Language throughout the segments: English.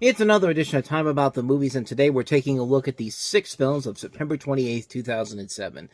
It's another edition of Time About the Movies, and today we're taking a look at the 6 films of September 28th, 2007.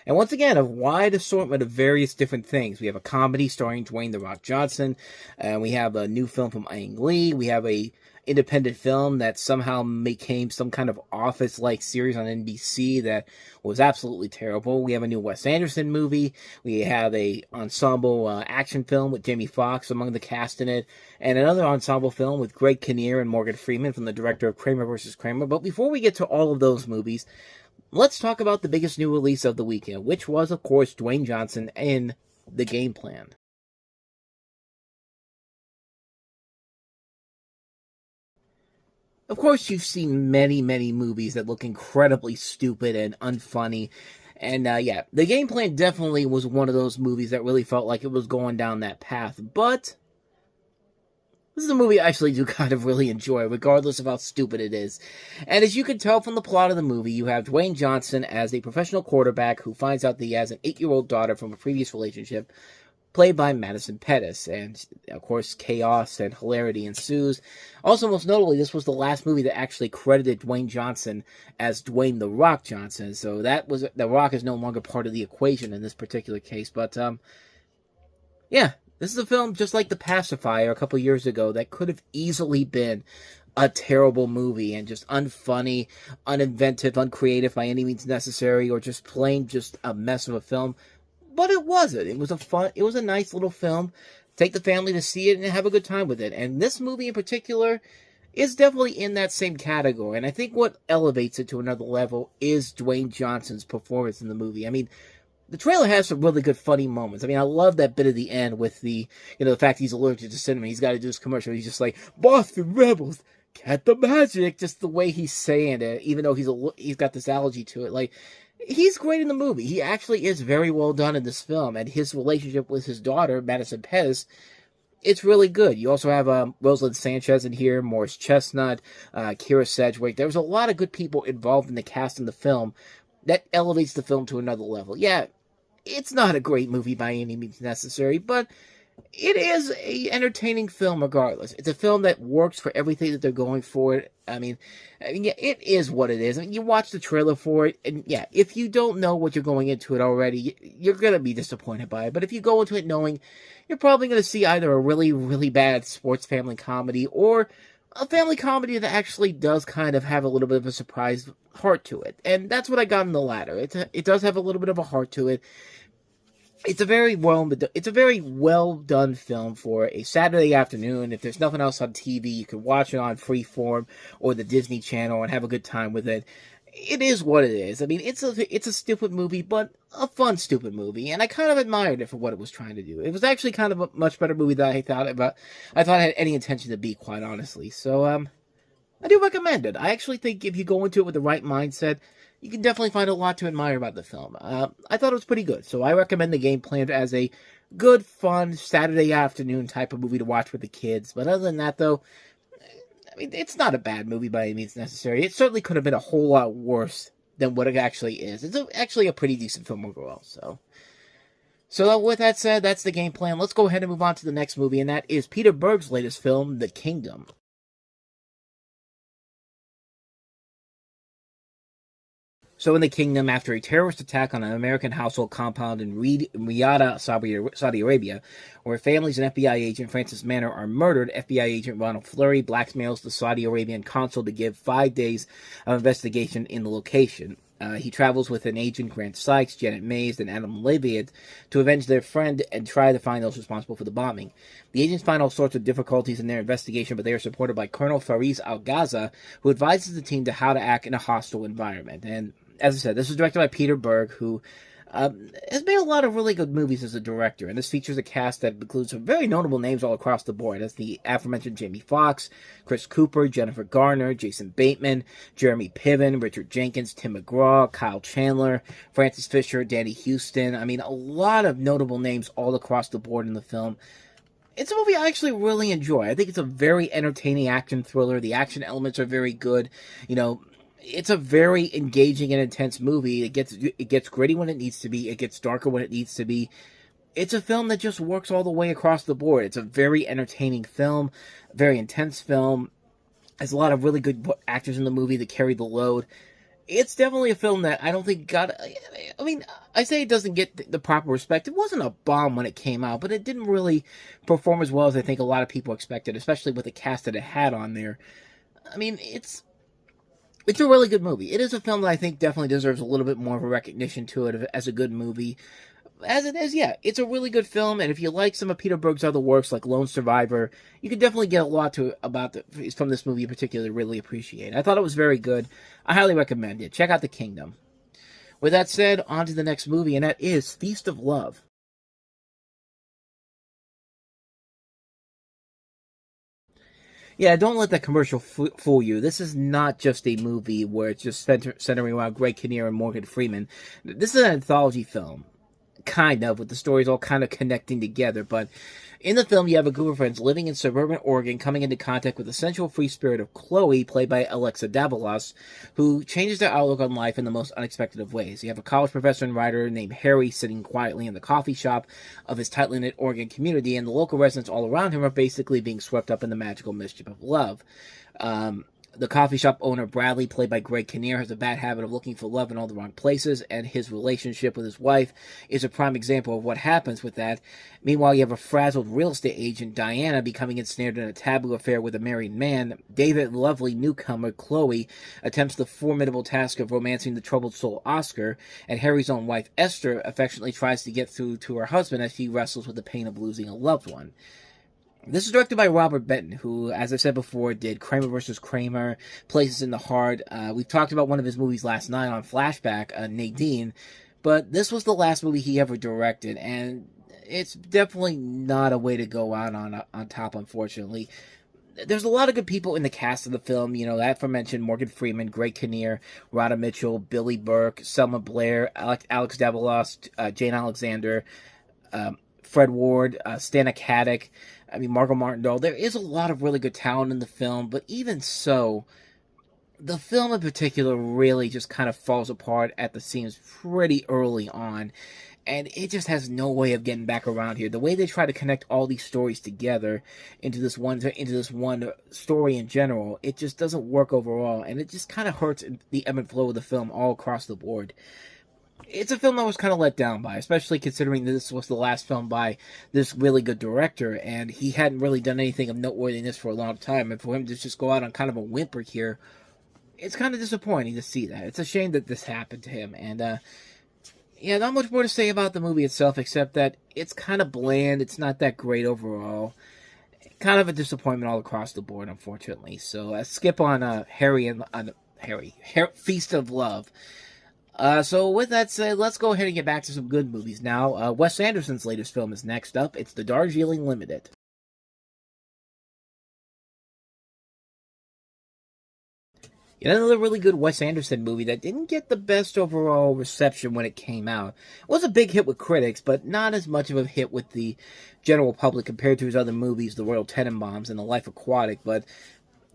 And once again, a wide assortment of various different things. We have a comedy starring Dwayne "The Rock" Johnson, and we have a new film from Ang Lee, we have a independent film that somehow became some kind of Office-like series on NBC that was absolutely terrible. We have a new Wes Anderson movie. We have a ensemble action film with Jamie Foxx among the cast in it, and another ensemble film with Greg Kinnear and Morgan Freeman from the director of Kramer vs. Kramer. But before we get to all of those movies, let's talk about the biggest new release of the weekend, which was, of course, Dwayne Johnson in The Game Plan. Of course, you've seen many, many movies that look incredibly stupid and unfunny. And yeah, The Game Plan definitely was one of those movies that really felt like it was going down that path. But this is a movie I actually do kind of really enjoy, regardless of how stupid it is. And as you can tell from the plot of the movie, you have Dwayne Johnson as a professional quarterback who finds out that he has an 8-year-old daughter from a previous relationship, played by Madison Pettis, and of course chaos and hilarity ensues. Also, most notably, this was the last movie that actually credited Dwayne Johnson as Dwayne "The Rock" Johnson, so that was The Rock is no longer part of the equation in this particular case. But yeah, this is a film just like The Pacifier a couple years ago that could have easily been a terrible movie and just unfunny, uninventive, uncreative by any means necessary, or just plain just a mess of a film. But it wasn't. It was a nice little film. Take the family to see it and have a good time with it. And this movie in particular is definitely in that same category. And I think what elevates it to another level is Dwayne Johnson's performance in the movie. I mean, the trailer has some really good funny moments. I mean, I love that bit at the end with the fact he's allergic to cinnamon. He's got to do his commercial. He's just like, "Boston Rebels, get the magic." Just the way he's saying it, even though he's got this allergy to it. Like, he's great in the movie. He actually is very well done in this film, and his relationship with his daughter, Madison Pettis, it's really good. You also have Rosalind Sanchez in here, Morris Chestnut, Kira Sedgwick. There's a lot of good people involved in the cast in the film that elevates the film to another level. Yeah, it's not a great movie by any means necessary, but it is a entertaining film regardless. It's a film that works for everything that they're going for. I mean, yeah, it is what it is. I mean, you watch the trailer for it, and yeah, if you don't know what you're going into it already, you're going to be disappointed by it. But if you go into it knowing, you're probably going to see either a really, really bad sports family comedy or a family comedy that actually does kind of have a little bit of a surprise heart to it. And that's what I got in the latter. It does have a little bit of a heart to it. It's a very well done film for a Saturday afternoon. If there's nothing else on TV, you can watch it on Freeform or the Disney Channel and have a good time with it. It is what it is. I mean, it's a stupid movie, but a fun stupid movie, and I kind of admired it for what it was trying to do. It was actually kind of a much better movie than I thought it had any intention to be, quite honestly. So I do recommend it. I actually think if you go into it with the right mindset, you can definitely find a lot to admire about the film. I thought it was pretty good, so I recommend The Game Plan as a good, fun, Saturday afternoon type of movie to watch with the kids. But other than that, though, I mean, it's not a bad movie by any means necessary. It certainly could have been a whole lot worse than what it actually is. It's actually a pretty decent film overall, So with that said, that's The Game Plan. Let's go ahead and move on to the next movie, and that is Peter Berg's latest film, The Kingdom. So in The Kingdom, after a terrorist attack on an American household compound in Riyadh, Saudi Arabia, where families and FBI agent Francis Manor are murdered, FBI agent Ronald Fleury blackmails the Saudi Arabian consul to give 5 days of investigation in the location. He travels with an agent, Grant Sykes, Janet Mays, and Adam Levitt, to avenge their friend and try to find those responsible for the bombing. The agents find all sorts of difficulties in their investigation, but they are supported by Colonel Fariz Al-Ghaza, who advises the team to how to act in a hostile environment. And as I said, this was directed by Peter Berg, who has made a lot of really good movies as a director, and this features a cast that includes some very notable names all across the board, as the aforementioned Jamie Foxx, Chris Cooper, Jennifer Garner, Jason Bateman, Jeremy Piven, Richard Jenkins, Tim McGraw, Kyle Chandler, Francis Fisher, Danny Houston. I mean, a lot of notable names all across the board in the film. It's a movie I actually really enjoy. I think it's a very entertaining action thriller. The action elements are very good. It's a very engaging and intense movie. It gets gritty when it needs to be. It gets darker when it needs to be. It's a film that just works all the way across the board. It's a very entertaining film, very intense film. There's a lot of really good actors in the movie that carry the load. It's definitely a film that I don't think got. I mean, I say it doesn't get the proper respect. It wasn't a bomb when it came out, but it didn't really perform as well as I think a lot of people expected, especially with the cast that it had on there. I mean, it's a really good movie. It is a film that I think definitely deserves a little bit more of a recognition to it as a good movie. As it is, yeah, it's a really good film, and if you like some of Peter Berg's other works like Lone Survivor, you can definitely get a lot from this movie in particular to really appreciate. I thought it was very good. I highly recommend it. Check out The Kingdom. With that said, on to the next movie, and that is Feast of Love. Yeah, don't let that commercial fool you. This is not just a movie where it's just centering around Greg Kinnear and Morgan Freeman. This is an anthology film, kind of, with the stories all kind of connecting together. But in the film, you have a group of friends living in suburban Oregon coming into contact with the sensual free spirit of Chloe, played by Alexa Davalos, who changes their outlook on life in the most unexpected of ways. You have a college professor and writer named Harry sitting quietly in the coffee shop of his tightly knit Oregon community, and the local residents all around him are basically being swept up in the magical mischief of love. The coffee shop owner, Bradley, played by Greg Kinnear, has a bad habit of looking for love in all the wrong places, and his relationship with his wife is a prime example of what happens with that. Meanwhile, you have a frazzled real estate agent, Diana, becoming ensnared in a taboo affair with a married man. David, lovely newcomer, Chloe, attempts the formidable task of romancing the troubled soul, Oscar, and Harry's own wife, Esther, affectionately tries to get through to her husband as she wrestles with the pain of losing a loved one. This is directed by Robert Benton, who, as I said before, did Kramer versus Kramer, Places in the Heart. We talked about one of his movies last night on Flashback, Nadine, but this was the last movie he ever directed, and it's definitely not a way to go out on top, unfortunately. There's a lot of good people in the cast of the film, you know, that aforementioned Morgan Freeman, Greg Kinnear, Rhoda Mitchell, Billy Burke, Selma Blair, Alex Davalos, Jane Alexander, Fred Ward, Stana Katic, I mean, Margot Martindale. There is a lot of really good talent in the film, but even so, the film in particular really just kind of falls apart at the seams pretty early on, and it just has no way of getting back around here. The way they try to connect all these stories together into this one story in general, it just doesn't work overall, and it just kind of hurts the ebb and flow of the film all across the board. It's a film I was kind of let down by, especially considering this was the last film by this really good director, and he hadn't really done anything of noteworthiness for a long time. And for him to just go out on kind of a whimper here, it's kind of disappointing to see that. It's a shame that this happened to him, and yeah, not much more to say about the movie itself except that it's kind of bland. It's not that great overall. Kind of a disappointment all across the board, unfortunately. So skip on Feast of Love. So with that said, let's go ahead and get back to some good movies now. Wes Anderson's latest film is next up. It's The Darjeeling Limited. Yet another really good Wes Anderson movie that didn't get the best overall reception when it came out. It was a big hit with critics, but not as much of a hit with the general public compared to his other movies, The Royal Tenenbaums and The Life Aquatic, but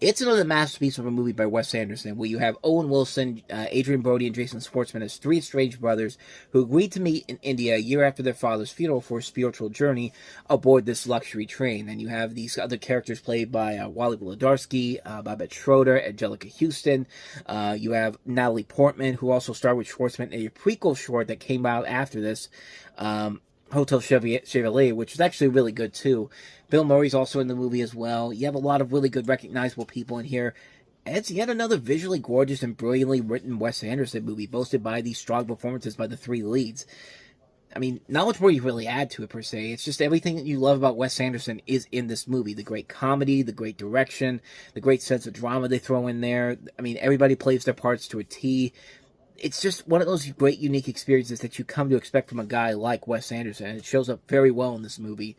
it's another masterpiece of a movie by Wes Anderson, where you have Owen Wilson, Adrian Brody, and Jason Schwartzman as three estranged brothers who agreed to meet in India a year after their father's funeral for a spiritual journey aboard this luxury train. And you have these other characters played by Wally Wolodarski, Babette Schroeder, Angelica Houston. You have Natalie Portman, who also starred with Schwartzman in a prequel short that came out after this. Hotel Chevalier, which is actually really good too. Bill Murray's also in the movie as well. You have a lot of really good recognizable people in here. And it's yet another visually gorgeous and brilliantly written Wes Anderson movie, boasted by these strong performances by the three leads. I mean, not much more you really add to it per se. It's just everything that you love about Wes Anderson is in this movie. The great comedy, the great direction, the great sense of drama they throw in there. I mean, everybody plays their parts to a T. It's just one of those great, unique experiences that you come to expect from a guy like Wes Anderson, and it shows up very well in this movie.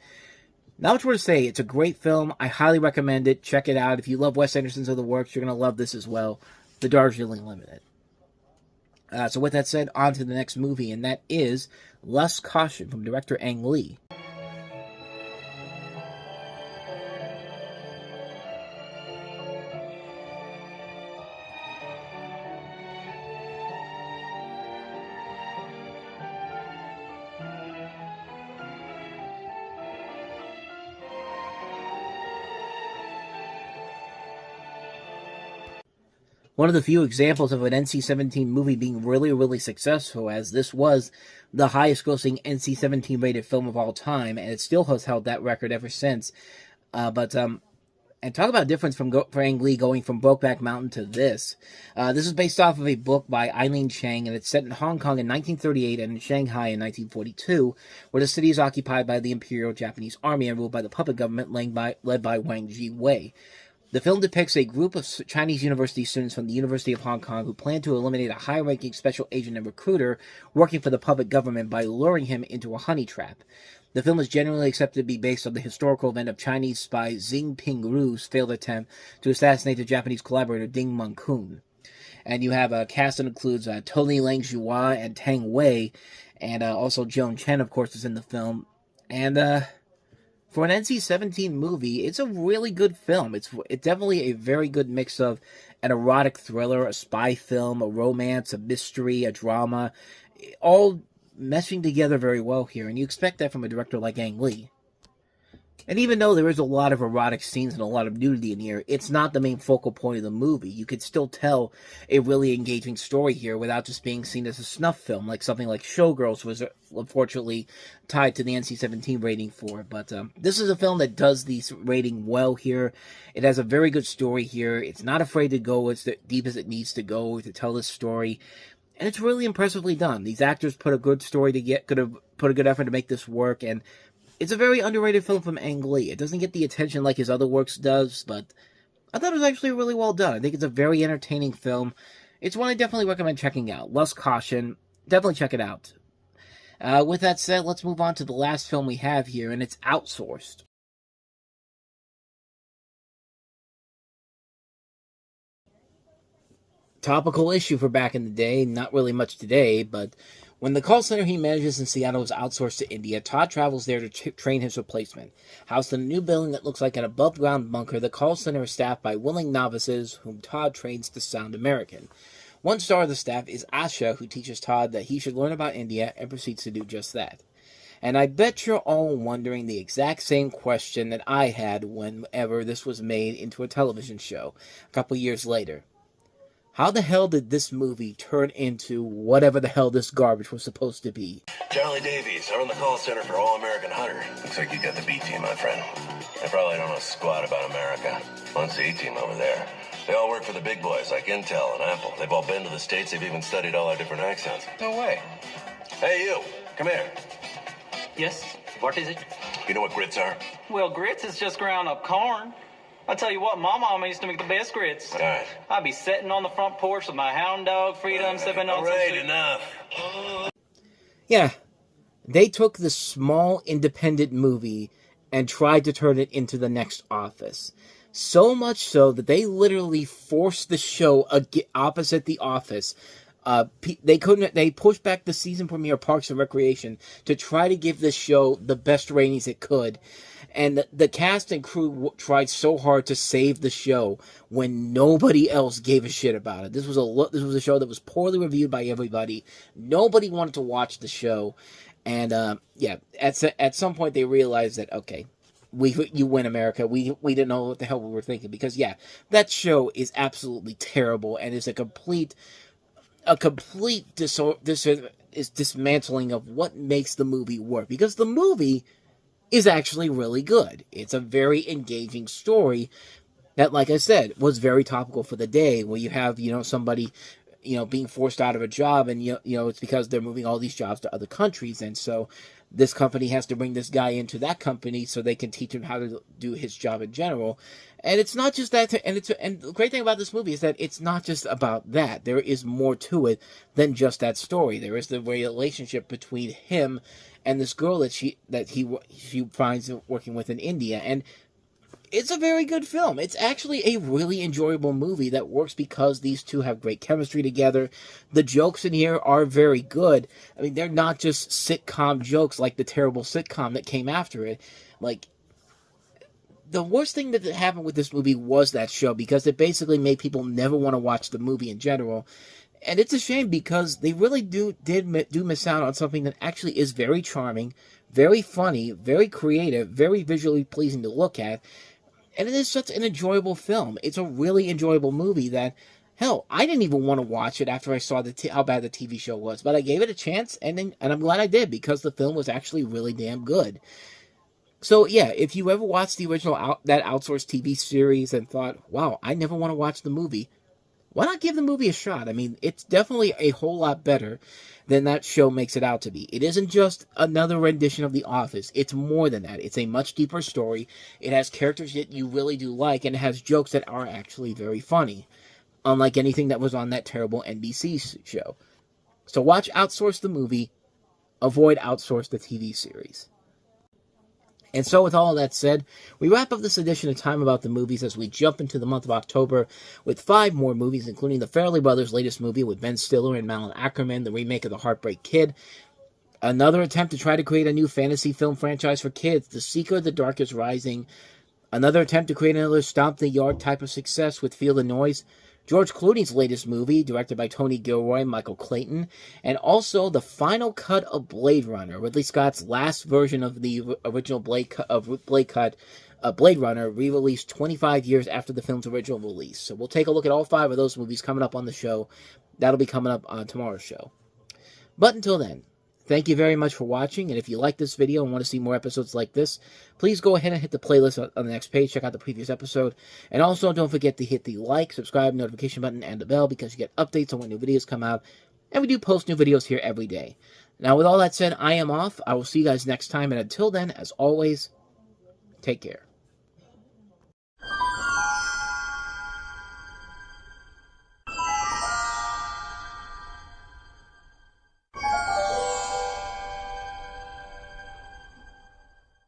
Not much more to say. It's a great film. I highly recommend it. Check it out. If you love Wes Anderson's other works, you're going to love this as well. The Darjeeling Limited. So with that said, on to the next movie, and that is Lust, Caution from director Ang Lee. one of the few examples of an NC-17 movie being really, really successful, as this was the highest-grossing NC-17 rated film of all time, and it still has held that record ever since. And talk about a difference for Ang Lee going from Brokeback Mountain to this. This is based off of a book by Eileen Chang, and it's set in Hong Kong in 1938 and in Shanghai in 1942, where the city is occupied by the Imperial Japanese Army and ruled by the puppet government led by Wang Jiwei. The film depicts a group of Chinese university students from the University of Hong Kong who plan to eliminate a high-ranking special agent and recruiter working for the puppet government by luring him into a honey trap. The film is generally accepted to be based on the historical event of Chinese spy Xing Pingru's failed attempt to assassinate the Japanese collaborator Ding Mun-kun. And you have a cast that includes Tony Lang Zhua and Tang Wei, and also Joan Chen, of course, is in the film. And for an NC-17 movie, it's a really good film. It's definitely a very good mix of an erotic thriller, a spy film, a romance, a mystery, a drama, all meshing together very well here, and you expect that from a director like Ang Lee. And even though there is a lot of erotic scenes and a lot of nudity in here, it's not the main focal point of the movie. You could still tell a really engaging story here without just being seen as a snuff film, like something like Showgirls was unfortunately tied to the NC-17 rating for. But this is a film that does the rating well here. It has a very good story here. It's not afraid to go as deep as it needs to go to tell this story. And it's really impressively done. These actors put a good story could have put a good effort to make this work, and it's a very underrated film from Ang Lee. It doesn't get the attention like his other works does, but I thought it was actually really well done. I think it's a very entertaining film. It's one I definitely recommend checking out. Less caution, definitely check it out. With that said, let's move on to the last film we have here, and it's Outsourced. Topical issue for back in the day, not really much today, but when the call center he manages in Seattle is outsourced to India, Todd travels there to train his replacement. Housed in a new building that looks like an above-ground bunker, the call center is staffed by willing novices whom Todd trains to sound American. One star of the staff is Asha, who teaches Todd that he should learn about India and proceeds to do just that. And I bet you're all wondering the exact same question that I had whenever this was made into a television show a couple years later. How the hell did this movie turn into whatever the hell this garbage was supposed to be? Charlie Davies, I run the call center for All-American Hunter. Looks like you got the B team, my friend. They probably don't know squat about America. What's the A team over there? They all work for the big boys like Intel and Apple. They've all been to the States. They've even studied all our different accents. No way. Hey, you. Come here. Yes? What is it? You know what grits are? Well, grits is just ground up corn. I tell you what, my mama used to make the best grits. All right. I'd be sitting on the front porch with my hound dog, Freedom, sipping on all some right, soup. enough. Yeah, they took this small independent movie and tried to turn it into the next Office. So much so that they literally forced the show opposite The Office. They pushed back the season premiere of Parks and Recreation to try to give this show the best ratings it could. And the cast and crew tried so hard to save the show when nobody else gave a shit about it. This was a show that was poorly reviewed by everybody. Nobody wanted to watch the show, and at some point they realized that okay, you win, America. We didn't know what the hell we were thinking, because that show is absolutely terrible and is a complete dismantling of what makes the movie work, because the movie is actually really good. It's a very engaging story that, like I said, was very topical for the day, where you have, somebody, being forced out of a job, and, it's because they're moving all these jobs to other countries, and so this company has to bring this guy into that company so they can teach him how to do his job in general. And it's not just that, and the great thing about this movie is that it's not just about that. There is more to it than just that story. There is the relationship between him and this girl that she finds working with in India, and it's a very good film. It's actually a really enjoyable movie that works because these two have great chemistry together. The jokes in here are very good. I mean, they're not just sitcom jokes like the terrible sitcom that came after it. Like, the worst thing that happened with this movie was that show, because it basically made people never want to watch the movie in general. And it's a shame, because they really do miss out on something that actually is very charming, very funny, very creative, very visually pleasing to look at. And it is such an enjoyable film. It's a really enjoyable movie that, Hell, I didn't even want to watch it after I saw how bad the TV show was, but I gave it a chance, and I'm glad I did, because the film was actually really damn good. So yeah, if you ever watched the original that outsourced TV series and thought, wow, I never want to watch the movie, why not give the movie a shot? I mean, it's definitely a whole lot better than that show makes it out to be. It isn't just another rendition of The Office. It's more than that. It's a much deeper story. It has characters that you really do like, and it has jokes that are actually very funny, unlike anything that was on that terrible NBC show. So watch Outsource the movie, avoid Outsource the TV series. And so with all that said, we wrap up this edition of Time About the Movies as we jump into the month of October with 5 more movies, including the Farrelly Brothers' latest movie with Ben Stiller and Malin Ackerman, the remake of The Heartbreak Kid, another attempt to try to create a new fantasy film franchise for kids, The Seeker, The Dark is Rising, another attempt to create another Stomp the Yard type of success with Feel the Noise, George Clooney's latest movie, directed by Tony Gilroy and Michael Clayton, and also the final cut of Blade Runner, Ridley Scott's last version of the original Blade Runner, re-released 25 years after the film's original release. So we'll take a look at all 5 of those movies coming up on the show. That'll be coming up on tomorrow's show. But until then, thank you very much for watching, and if you like this video and want to see more episodes like this, please go ahead and hit the playlist on the next page, check out the previous episode, and also don't forget to hit the like, subscribe, notification button, and the bell, because you get updates on when new videos come out, and we do post new videos here every day. Now, with all that said, I am off. I will see you guys next time, and until then, as always, take care.